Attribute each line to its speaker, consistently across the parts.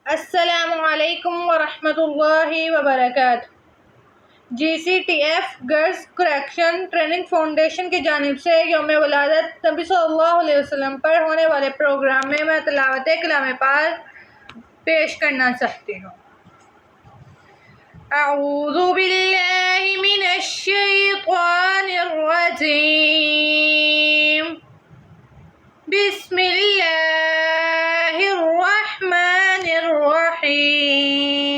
Speaker 1: अस्सलामुअलैकुम वरहमतुल्लाहि वबरकातुहू। GCTF girls correction training foundation की जानिब से यौम वलादत नबी सल्लल्लाहु अलैहि वसल्लम पर होने वाले प्रोग्राम में मैं तिलावत कलाम पाक पेश करना चाहती हूँ। अऊज़ु बिल्लाहि मिनश शैतानिर रजीम। बिस्मिल्लाहिर रहमानिर रहीम।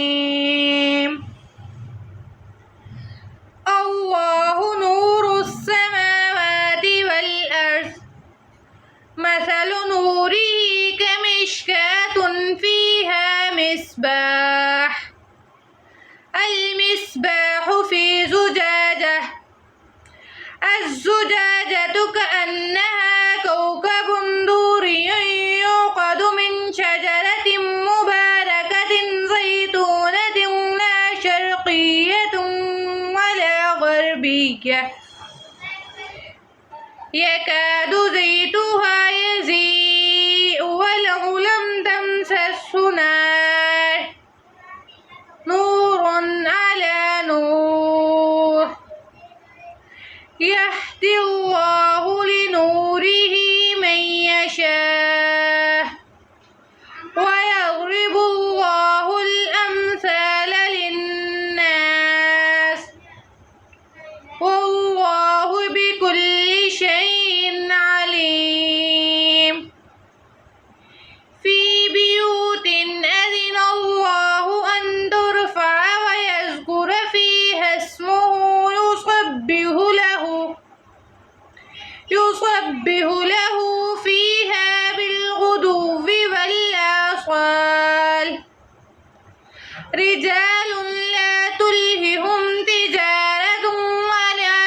Speaker 1: अल्लाहु नूरुस समावाति वल अर्ज़ मसलु नूरिही कमिश्कातुन फ़ीहा मिस्बाह अल-मिस्बाहु फ़ी ज़ुजाजह अज़्ज़ुजाजतु कअन्नहा कौकबुन दूरियुन युक़दु मिन शजरतिन मुबारकतिन ज़ैतूनतिन ला शर्क़िय्यतिन वला ग़र्बिय्यह यकादु ज़ैतुहा यज़ी'ु वलौ लम तमसस्हु नार नूरुन अला नूर यहदिल्लाहु लिनूरिही मन यशाअ वयज़रिबुल्लाहुल अम्साल लिन्नास वल्लाहु बिकुल्लि शैइन अलीम। फ़ी बियूतिन अज़िनल्लाहु अन तुरफ़अ वयज़कुर फ़ीहा इस्मुहु युसब्बिहु लहु फ़ीहा बिलग़ुदुव्वि वल आसाल। रिजालुन ला तुल्हिहुम तिजारतुन वला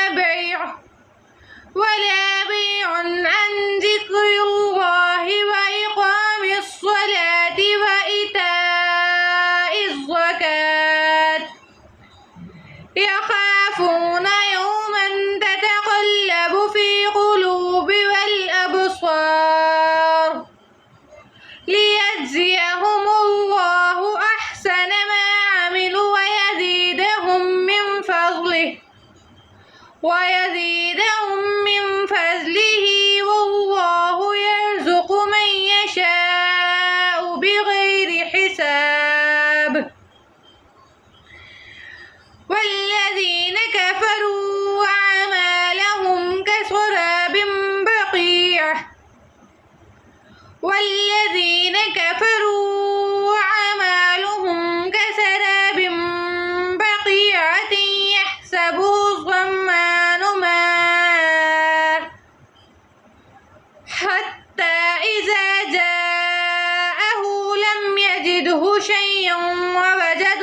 Speaker 1: बै'उन अन ज़िक्रिल्लाहि व इक़ामिस्सलाति व इताइज़ ज़कात यख़ाफ़ूना यौमन ततक़ल्लबु फ़ी क़ुलूबि वल अबसार लियजज़ियहुमुल्लाहु अहसന मा अमिलू वयज़ीदहुम मिन फ़ज़लिही वल्लाहु यरज़ुक़ु मन यशाअु बिग़ैरि हिसाब। वल्लज़ीन कफ़रू अअमालहुम कसराबिन बक़ीअह वल्लज़ीन कफ़रू अअमालुहुम कसराबिन बक़ीअतिन यहसबुहु الظمآن ماء حتى إذا جاءه لم يجده شيئا ووجد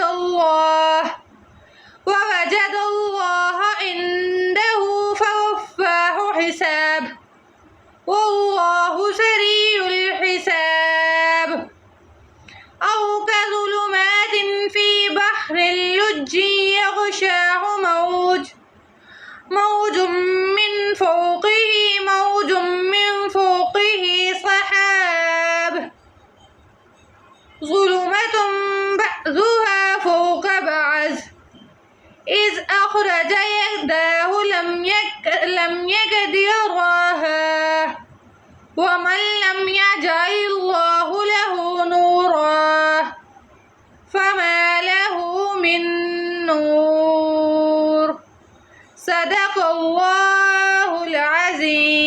Speaker 1: الله عنده فوفاه حسابه والله سريع الحساب. أو كظلمات في بحر اللجي يغشاه موج من فوقه سحاب ظلمة بعضها فوق بعض إذ أخرج يده لم يكد يراها ومن لم يجعل الله له نورا فما له من نور. सदक़ल्लाहुल अज़ीम।